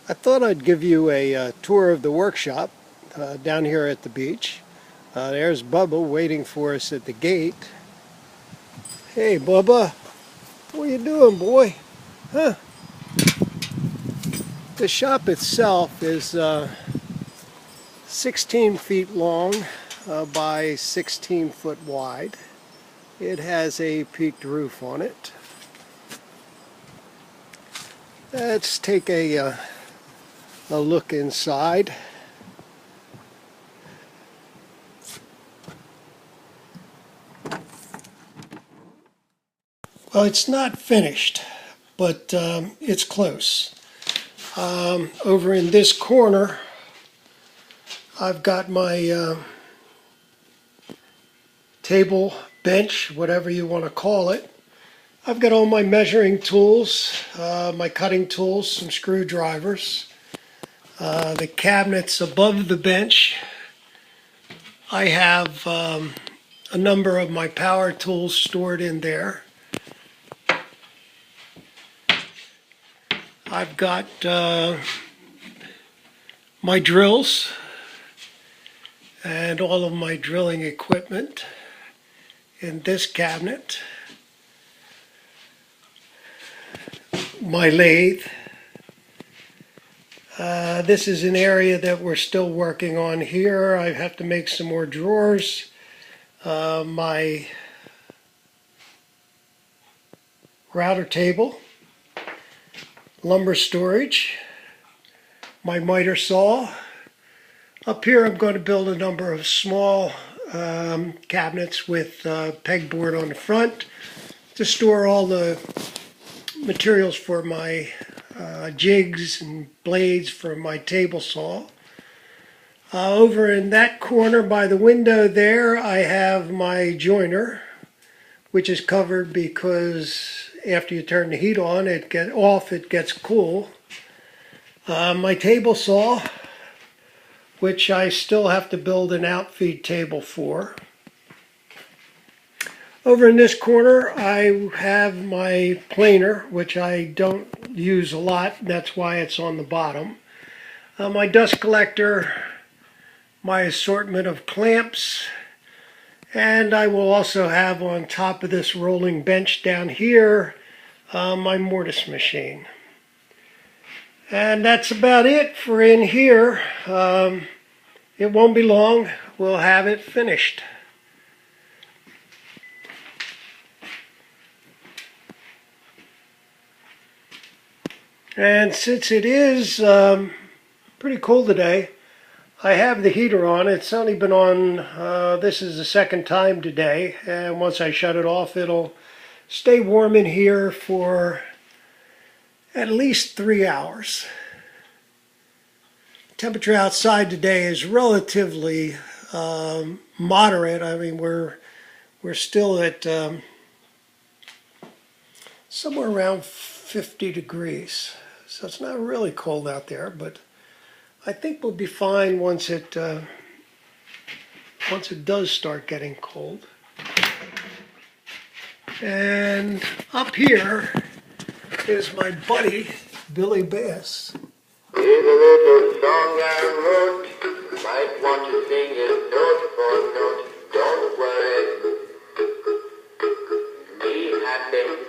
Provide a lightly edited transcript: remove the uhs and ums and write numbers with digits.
I thought I'd give you a tour of the workshop down here at the beach. There's Bubba waiting for us at the gate. Hey Bubba, what are you doing, boy? Huh? The shop itself is 16 feet long by 16 foot wide. It has a peaked roof on it. Let's take a look inside. Well, it's not finished, but it's close. Over in this corner, I've got my table, bench, whatever you want to call it. I've got all my measuring tools, my cutting tools, some screwdrivers. The cabinets above the bench, I have a number of my power tools stored in there. I've got my drills and all of my drilling equipment in this cabinet. My lathe. This is an area that we're still working on here. I have to make some more drawers. My router table, lumber storage, my miter saw. Up here I'm going to build a number of small cabinets with pegboard on the front to store all the materials for my jigs and blades for my table saw. Over in that corner by the window there, I have my joiner, which is covered because after you turn the heat on, it gets cool. My table saw, which I still have to build an outfeed table for. Over in this corner, I have my planer, which I don't use a lot. That's why it's on the bottom. My dust collector, my assortment of clamps, and I will also have on top of this rolling bench down here, my mortise machine. And that's about it for in here. It won't be long. We'll have it finished. And since it is pretty cool today, I have the heater on. It's only been on, this is the second time today, and once I shut it off, it'll stay warm in here for at least 3 hours. Temperature outside today is relatively moderate. I mean, we're still at somewhere around 50 degrees. So it's not really cold out there, but I think we'll be fine once it does start getting cold. And up here is my buddy Billy Bass. Here's a little song I wrote. Might want to sing it note for note. Don't worry. Be happy.